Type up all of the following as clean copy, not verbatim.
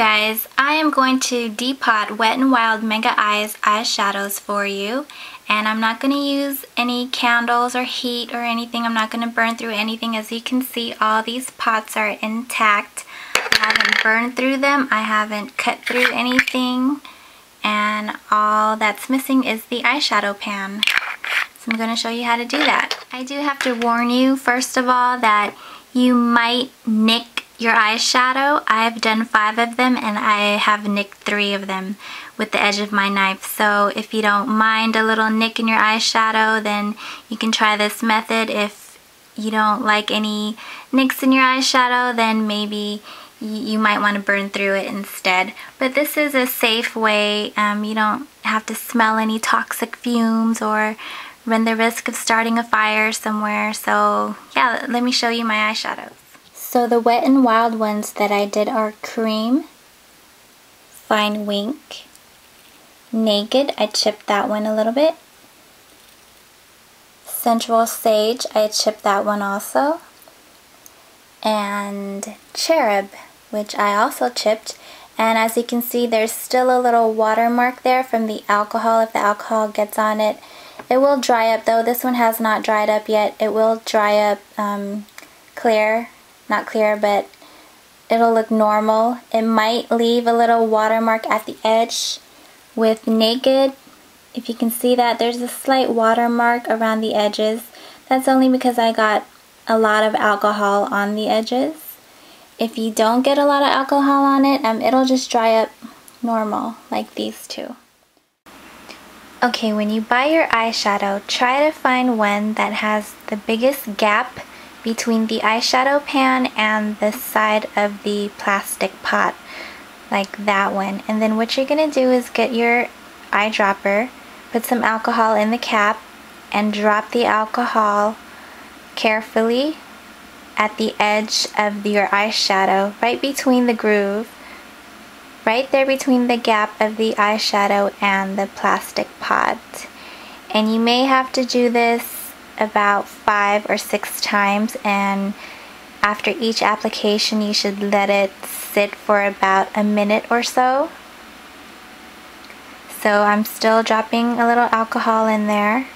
guys, I am going to depot Wet n Wild Mega Eyes eyeshadows for you, and I'm not going to use any candles or heat or anything. I'm not going to burn through anything. As you can see, all these pots are intact. I haven't burned through them. I haven't cut through anything, and all that's missing is the eyeshadow pan. So I'm going to show you how to do that. I do have to warn you, first of all, that you might nick your eyeshadow. I've done 5 of them and I have nicked 3 of them with the edge of my knife. So if you don't mind a little nick in your eyeshadow, then you can try this method. If you don't like any nicks in your eyeshadow, then maybe you might want to burn through it instead. But this is a safe way. You don't have to smell any toxic fumes or run the risk of starting a fire somewhere. So yeah, let me show you my eyeshadows. So the Wet n Wild ones that I did are Cream, Fine Wink, Naked, I chipped that one a little bit, Sensual Sage, I chipped that one also, and Cherub, which I also chipped. And as you can see, there's still a little watermark there from the alcohol. If the alcohol gets on it, it will dry up, though this one has not dried up yet. It will dry up clear. Not clear, but it'll look normal. It might leave a little watermark at the edge. With Naked, if you can see that, there's a slight watermark around the edges. That's only because I got a lot of alcohol on the edges. If you don't get a lot of alcohol on it, it'll just dry up normal, like these two. Okay, when you buy your eyeshadow, try to find one that has the biggest gap between the eyeshadow pan and the side of the plastic pot, like that one. And then what you're going to do is get your eyedropper, put some alcohol in the cap, and drop the alcohol carefully at the edge of your eyeshadow, right between the groove, right there between the gap of the eyeshadow and the plastic pot. And you may have to do this about 5 or 6 times, and after each application you should let it sit for about a minute or so. So I'm still dropping a little alcohol in there,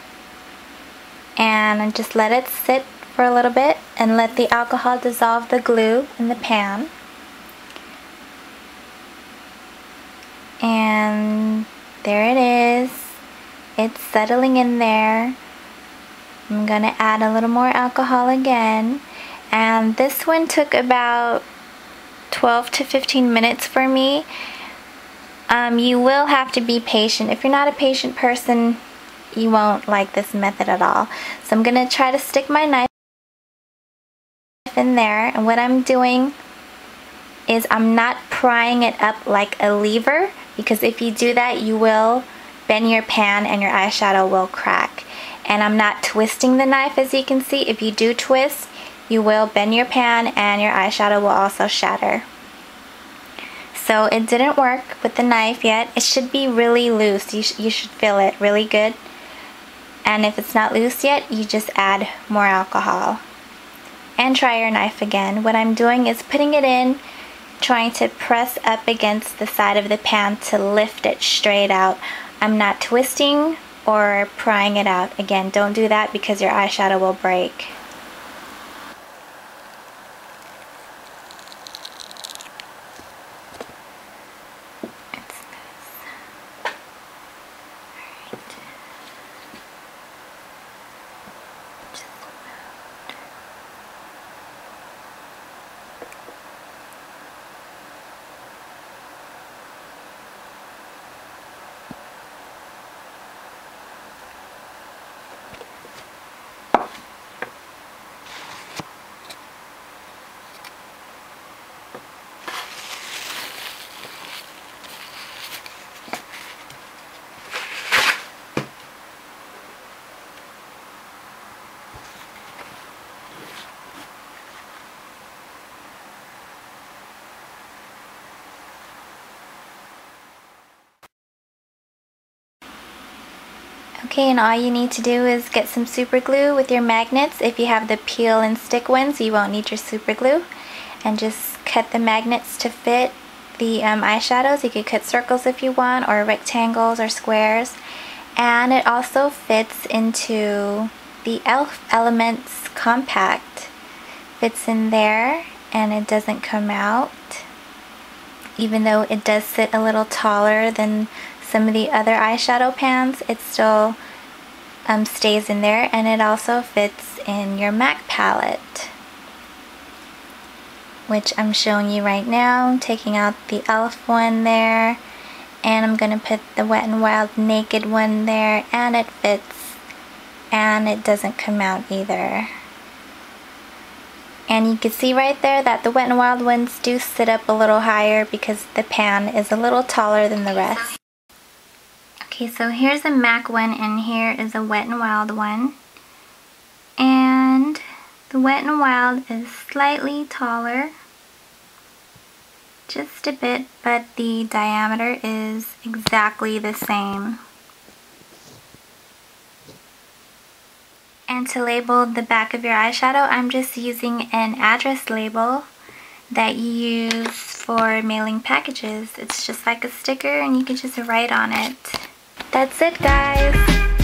and just let it sit for a little bit and let the alcohol dissolve the glue in the pan. And there it is. It's settling in there. I'm gonna add a little more alcohol again, and this one took about 12 to 15 minutes for me. You will have to be patient. If you're not a patient person, you won't like this method at all. So I'm gonna try to stick my knife in there, and what I'm doing is I'm not prying it up like a lever, because if you do that you will bend your pan and your eyeshadow will crack. And I'm not twisting the knife, as you can see. If you do twist, you will bend your pan and your eyeshadow will also shatter. So it didn't work with the knife yet. It should be really loose. You should feel it really good. And if it's not loose yet, you just add more alcohol. And try your knife again. What I'm doing is putting it in, trying to press up against the side of the pan to lift it straight out. I'm not twisting or prying it out. Again, don't do that because your eyeshadow will break. Okay, and all you need to do is get some super glue with your magnets. If you have the peel and stick ones, you won't need your super glue. And just cut the magnets to fit the eyeshadows. You could cut circles if you want, or rectangles or squares. And it also fits into the e.l.f. Elements Compact. Fits in there and it doesn't come out. Even though it does sit a little taller than some of the other eyeshadow pans, it still stays in there, and it also fits in your MAC palette, which I'm showing you right now. I'm taking out the e.l.f. one there, and I'm going to put the Wet n Wild Naked one there, and it fits, and it doesn't come out either. And you can see right there that the Wet n Wild ones do sit up a little higher because the pan is a little taller than the rest. Okay, so here's a MAC one and here is a Wet n Wild one. And the Wet n Wild is slightly taller, just a bit, but the diameter is exactly the same. And to label the back of your eyeshadow, I'm just using an address label that you use for mailing packages. It's just like a sticker and you can just write on it. That's it, guys!